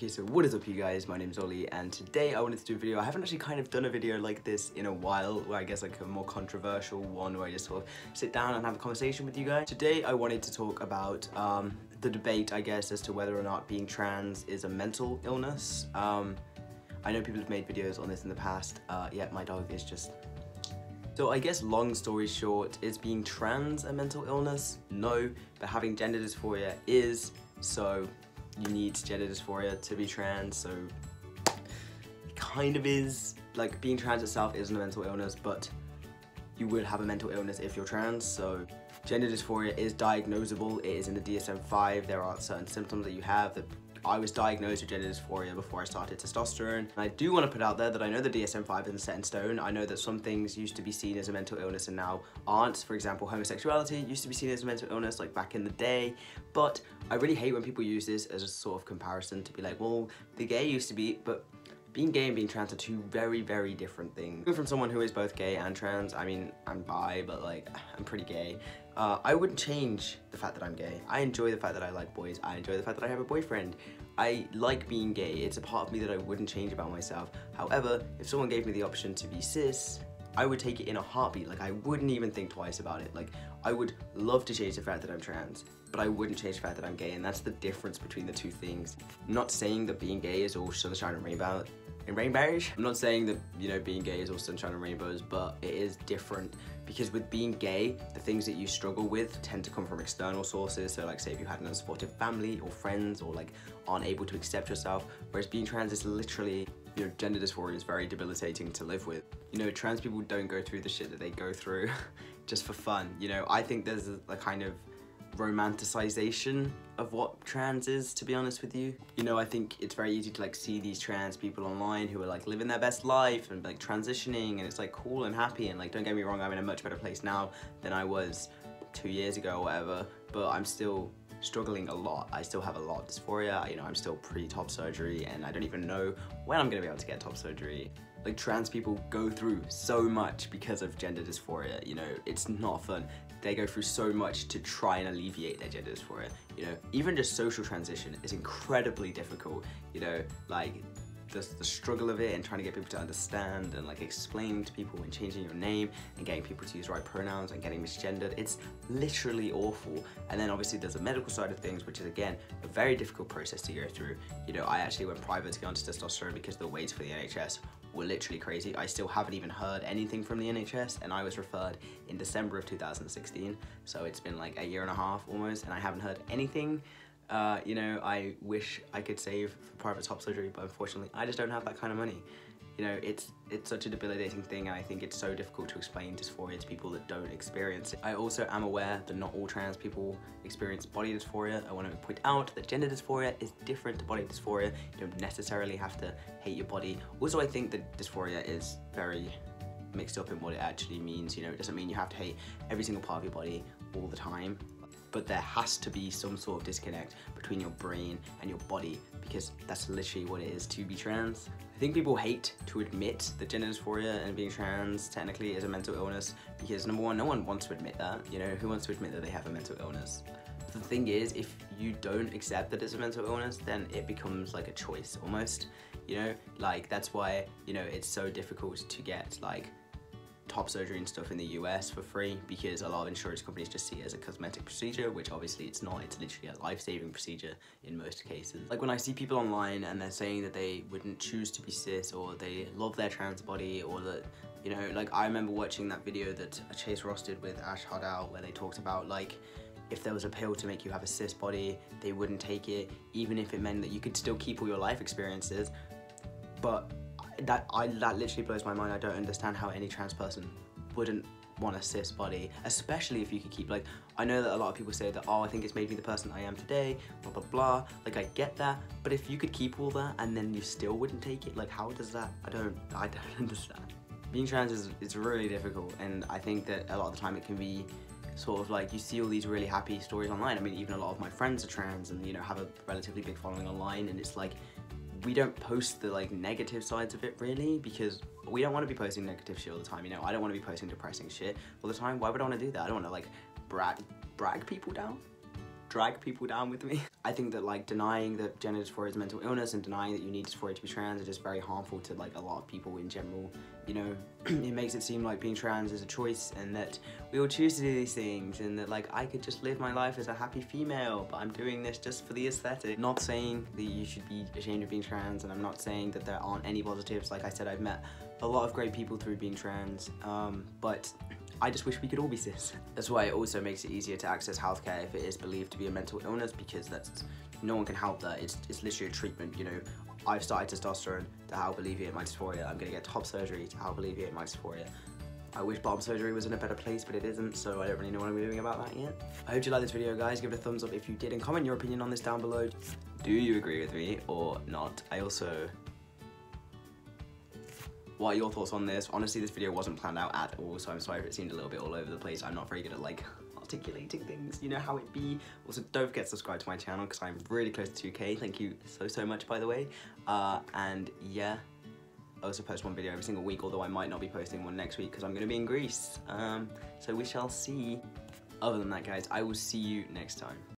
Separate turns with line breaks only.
Okay, so what is up you guys, my name's Ollie, and today I wanted to do a video. I haven't actually kind of done a video like this in a while, where I guess like a more controversial one where I just sort of sit down and have a conversation with you guys. Today I wanted to talk about the debate, I guess, as to whether or not being trans is a mental illness. I know people have made videos on this in the past. Yeah, my dog is just... So I guess long story short, is being trans a mental illness? No, but having gender dysphoria is. So you need gender dysphoria to be trans, so it kind of is. Like, being trans itself isn't a mental illness, but you will have a mental illness if you're trans. So gender dysphoria is diagnosable. It is in the DSM-5. There are certain symptoms that you have. That I was diagnosed with gender dysphoria before I started testosterone. And I do want to put out there that I know the DSM-5 isn't set in stone. I know that some things used to be seen as a mental illness and now aren't. For example, homosexuality used to be seen as a mental illness like back in the day. But I really hate when people use this as a sort of comparison to be like, well, the gay used to be, but being gay and being trans are two very, very different things. From someone who is both gay and trans, I mean, I'm bi, but like, I'm pretty gay. I wouldn't change the fact that I'm gay. I enjoy the fact that I like boys. I enjoy the fact that I have a boyfriend. I like being gay. It's a part of me that I wouldn't change about myself. However, if someone gave me the option to be cis, I would take it in a heartbeat. Like, I wouldn't even think twice about it. Like, I would love to change the fact that I'm trans, but I wouldn't change the fact that I'm gay, and that's the difference between the two things. I'm not saying that being gay is all sunshine and rainbows. I'm not saying that, you know, being gay is all sunshine and rainbows, but it is different because with being gay, the things that you struggle with tend to come from external sources. So like, say if you had an unsupportive family or friends, or like aren't able to accept yourself, whereas being trans is literally, you know, gender dysphoria is very debilitating to live with. You know, trans people don't go through the shit that they go through just for fun. You know, I think there's a kind of romanticization of what trans is, to be honest with you. You know, I think it's very easy to like see these trans people online who are like living their best life and like transitioning, and it's like cool and happy, and like, don't get me wrong, I'm in a much better place now than I was 2 years ago or whatever, but I'm still struggling a lot. I still have a lot of dysphoria. You know, I'm still pre-top surgery, and I don't even know when I'm gonna be able to get top surgery. Like, trans people go through so much because of gender dysphoria. You know, it's not fun. They go through so much to try and alleviate their gender dysphoria. You know, even just social transition is incredibly difficult. You know, like the struggle of it and trying to get people to understand and like explaining to people and changing your name and getting people to use the right pronouns and getting misgendered. It's literally awful. And then obviously there's the medical side of things, which is again a very difficult process to go through. You know, I actually went private to get onto testosterone because the waits for the NHS were literally crazy. I still haven't even heard anything from the NHS, and I was referred in December of 2016. So it's been like a year and a half almost, and I haven't heard anything. You know, I wish I could save for private top surgery, but unfortunately I just don't have that kind of money. You know, it's such a debilitating thing, and I think it's so difficult to explain dysphoria to people that don't experience it. I also am aware that not all trans people experience body dysphoria. I want to point out that gender dysphoria is different to body dysphoria. You don't necessarily have to hate your body. Also, I think that dysphoria is very mixed up in what it actually means. You know, it doesn't mean you have to hate every single part of your body all the time, but there has to be some sort of disconnect between your brain and your body, because that's literally what it is to be trans. I think people hate to admit that gender dysphoria and being trans technically is a mental illness, because number one, no one wants to admit that. You know, who wants to admit that they have a mental illness? The thing is, if you don't accept that it's a mental illness, then it becomes like a choice almost. You know, like that's why, you know, it's so difficult to get like top surgery and stuff in the US for free, because a lot of insurance companies just see it as a cosmetic procedure, which obviously it's not. It's literally a life-saving procedure in most cases. Like, when I see people online and they're saying that they wouldn't choose to be cis, or they love their trans body, or that, you know, like I remember watching that video that Chase Ross did with Ash Hardal, where they talked about like, if there was a pill to make you have a cis body, they wouldn't take it, even if it meant that you could still keep all your life experiences. But that literally blows my mind. I don't understand how any trans person wouldn't want a cis body, especially if you could keep, like, I know that a lot of people say that, oh, I think it's made me the person I am today, blah blah blah. Like, I get that, but if you could keep all that and then you still wouldn't take it, like, how does that? I don't understand. Being trans is really difficult, and I think that a lot of the time it can be sort of like, you see all these really happy stories online. I mean, even a lot of my friends are trans and, you know, have a relatively big following online, and it's like, we don't post the like negative sides of it really, because we don't want to be posting negative shit all the time. You know, I don't want to be posting depressing shit all the time. Why would I want to do that? I don't want to like brag people down. drag people down with me. I think that like denying that gender dysphoria is a mental illness and denying that you need dysphoria to be trans are just very harmful to like a lot of people in general. You know, it makes it seem like being trans is a choice and that we all choose to do these things and that like I could just live my life as a happy female, but I'm doing this just for the aesthetic. Not saying that you should be ashamed of being trans, and I'm not saying that there aren't any positives. Like I said, I've met a lot of great people through being trans, but I just wish we could all be cis. That's why it also makes it easier to access healthcare if it is believed to be a mental illness, because no one can help that. It's literally a treatment, you know. I've started testosterone to help alleviate my dysphoria. I'm gonna get top surgery to help alleviate my dysphoria. I wish bottom surgery was in a better place, but it isn't, so I don't really know what I'm doing about that yet. I hope you liked this video, guys. Give it a thumbs up if you did, and comment your opinion on this down below. Do you agree with me or not? What are your thoughts on this? Honestly, this video wasn't planned out at all, so I'm sorry if it seemed a little bit all over the place. I'm not very good at like articulating things, you know how it be. Also, don't forget to subscribe to my channel because I'm really close to 2K. Thank you so much, by the way. And yeah, I also post one video every single week, although I might not be posting one next week because I'm going to be in Greece. So we shall see. Other than that, guys, I will see you next time.